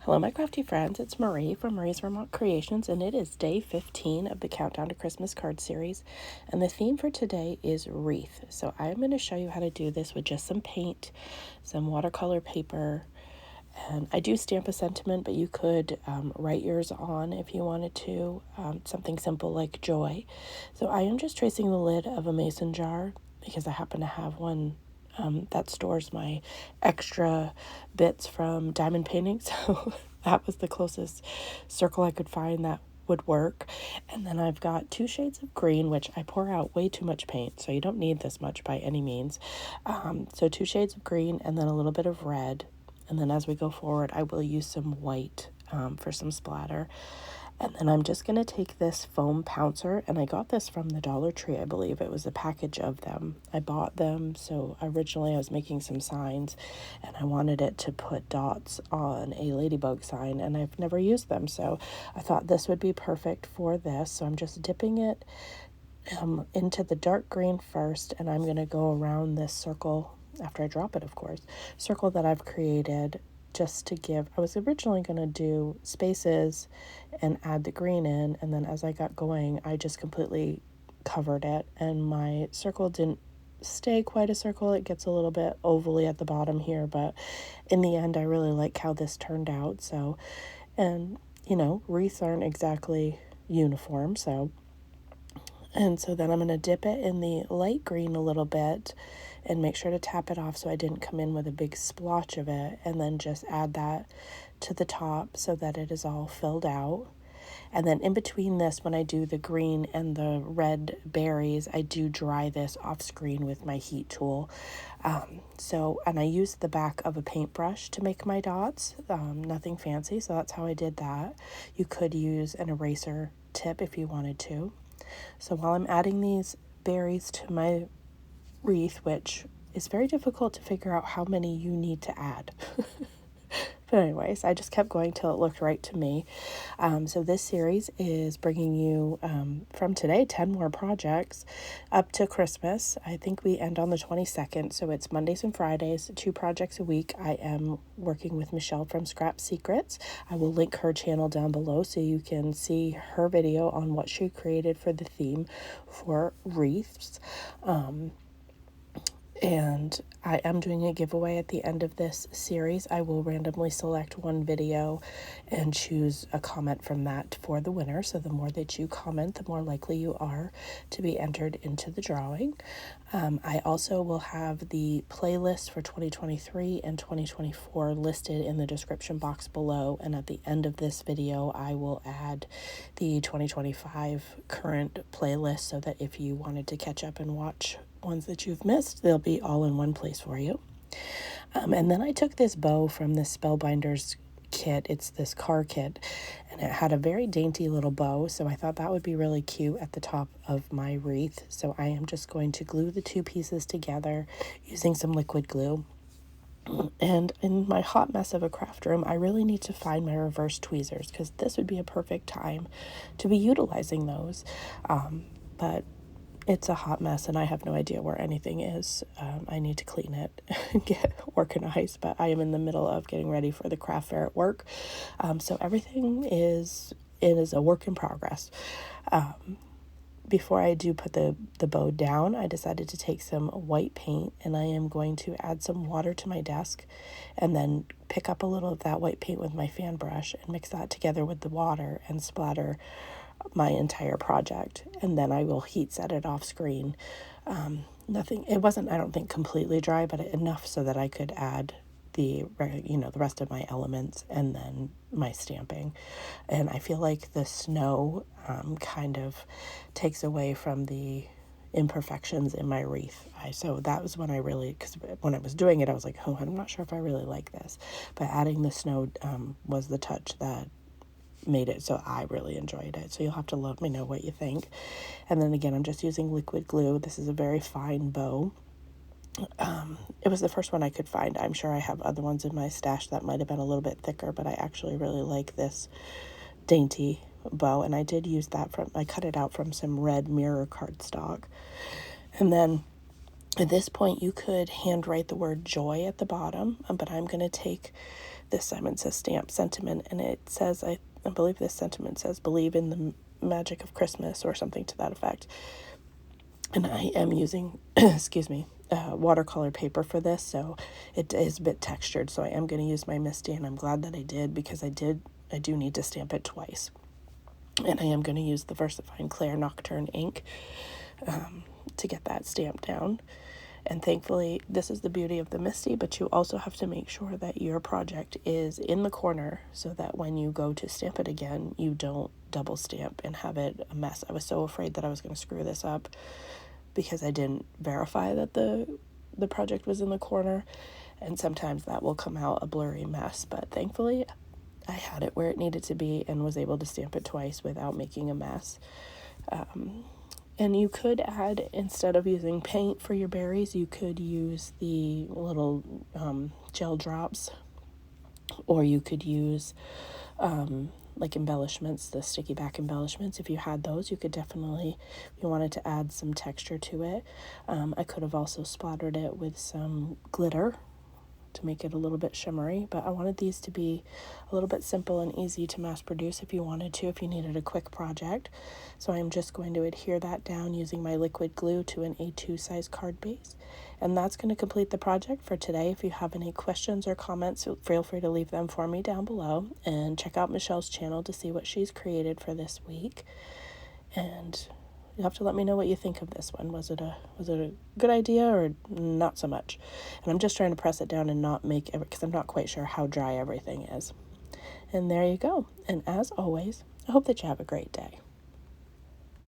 Hello, my crafty friends. It's Marie from Mariesvermontcreations, and it is day 15 of the Countdown to Christmas card series. And the theme for today is Wreath. So I'm going to show you how to do this with just some paint, some watercolor paper, and I do stamp a sentiment, but you could write yours on if you wanted to, something simple like joy. So I am just tracing the lid of a mason jar because I happen to have one that stores my extra bits from diamond painting. So that was the closest circle I could find that would work. And then I've got 2 shades of green, which I pour out way too much paint, so you don't need this much by any means. So 2 shades of green and then a little bit of red. And then as we go forward, I will use some white for some splatter. And then I'm just going to take this foam pouncer, and I got this from the Dollar Tree, I believe. It was a package of them. I bought them, so originally I was making some signs, and I wanted it to put dots on a ladybug sign, and I've never used them, so I thought this would be perfect for this. So I'm just dipping it into the dark green first, and I'm going to go around this circle, after I drop it, of course, circle that I've created, just to give, I was originally going to do spaces and add the green in, and then as I got going, I just completely covered it, and my circle didn't stay quite a circle. It gets a little bit ovally at the bottom here, but in the end, I really like how this turned out. So, and wreaths aren't exactly uniform, so then I'm going to dip it in the light green a little bit and make sure to tap it off so I didn't come in with a big splotch of it, and then just add that to the top so that it is all filled out. And then in between this, when I do the green and the red berries, I do dry this off screen with my heat tool. And I used the back of a paintbrush to make my dots, nothing fancy, so that's how I did that. You could use an eraser tip if you wanted to. So while I'm adding these berries to my wreath, which is very difficult to figure out how many you need to add. But anyways, I just kept going till it looked right to me. So this series is bringing you, from today, 10 more projects up to Christmas. I think we end on the 22nd, so it's Mondays and Fridays, 2 projects a week. I am working with Michele from Scrap Secrets. I will link her channel down below so you can see her video on what she created for the theme for wreaths. And I am doing a giveaway at the end of this series. I will randomly select one video and choose a comment from that for the winner. So the more that you comment, the more likely you are to be entered into the drawing. I also will have the playlist for 2023 and 2024 listed in the description box below. And at the end of this video, I will add the 2025 current playlist so that if you wanted to catch up and watch ones that you've missed, they'll be all in one place for you. And then I took this bow from this Spellbinders kit. It's this car kit, and it had a very dainty little bow, so I thought that would be really cute at the top of my wreath. So I am just going to glue the 2 pieces together using some liquid glue. And in my hot mess of a craft room, I really need to find my reverse tweezers, because this would be a perfect time to be utilizing those. But it's a hot mess, and I have no idea where anything is. I need to clean it and get organized, but I am in the middle of getting ready for the craft fair at work. So everything is a work in progress. Before I do put the bow down, I decided to take some white paint, and I am going to add some water to my desk and then pick up a little of that white paint with my fan brush and mix that together with the water and splatter my entire project, and then I will heat set it off screen. It wasn't, I don't think, completely dry, but enough so that I could add the rest of my elements and then my stamping. And I feel like the snow kind of takes away from the imperfections in my wreath. So that was when I really, because when I was doing it, I was like, oh, I'm not sure if I really like this. But adding the snow was the touch that made it so I really enjoyed it. So you'll have to let me know what you think. And then again, I'm just using liquid glue. This is a very fine bow. It was the first one I could find. I'm sure I have other ones in my stash that might have been a little bit thicker, but I actually really like this dainty bow, and I did use that I cut it out from some red mirror cardstock. And then at this point, you could handwrite the word joy at the bottom, but I'm going to take This time it says stamp sentiment, and it says, I believe this sentiment says, believe in the magic of Christmas, or something to that effect. And I am using, excuse me, watercolor paper for this, so it is a bit textured, so I am going to use my Misty, and I'm glad that I did, because I do need to stamp it twice. And I am going to use the VersaFine Claire Nocturne ink to get that stamped down. And thankfully, this is the beauty of the Misty, but you also have to make sure that your project is in the corner so that when you go to stamp it again, you don't double stamp and have it a mess. I was so afraid that I was going to screw this up because I didn't verify that the project was in the corner, and sometimes that will come out a blurry mess. But thankfully, I had it where it needed to be and was able to stamp it twice without making a mess. And you could add, instead of using paint for your berries, you could use the little gel drops, or you could use like embellishments, the sticky back embellishments. If you had those, you could definitely, if you wanted to add some texture to it. I could have also splattered it with some glitter to make it a little bit shimmery, but I wanted these to be a little bit simple and easy to mass produce if you wanted to, if you needed a quick project. So I'm just going to adhere that down using my liquid glue to an A2 size card base, and that's going to complete the project for today. If you have any questions or comments, feel free to leave them for me down below, and check out Michele's channel to see what she's created for this week. And you have to let me know what you think of this one. Was it a good idea or not so much? And I'm just trying to press it down and not make it, because I'm not quite sure how dry everything is. And there you go. And as always, I hope that you have a great day.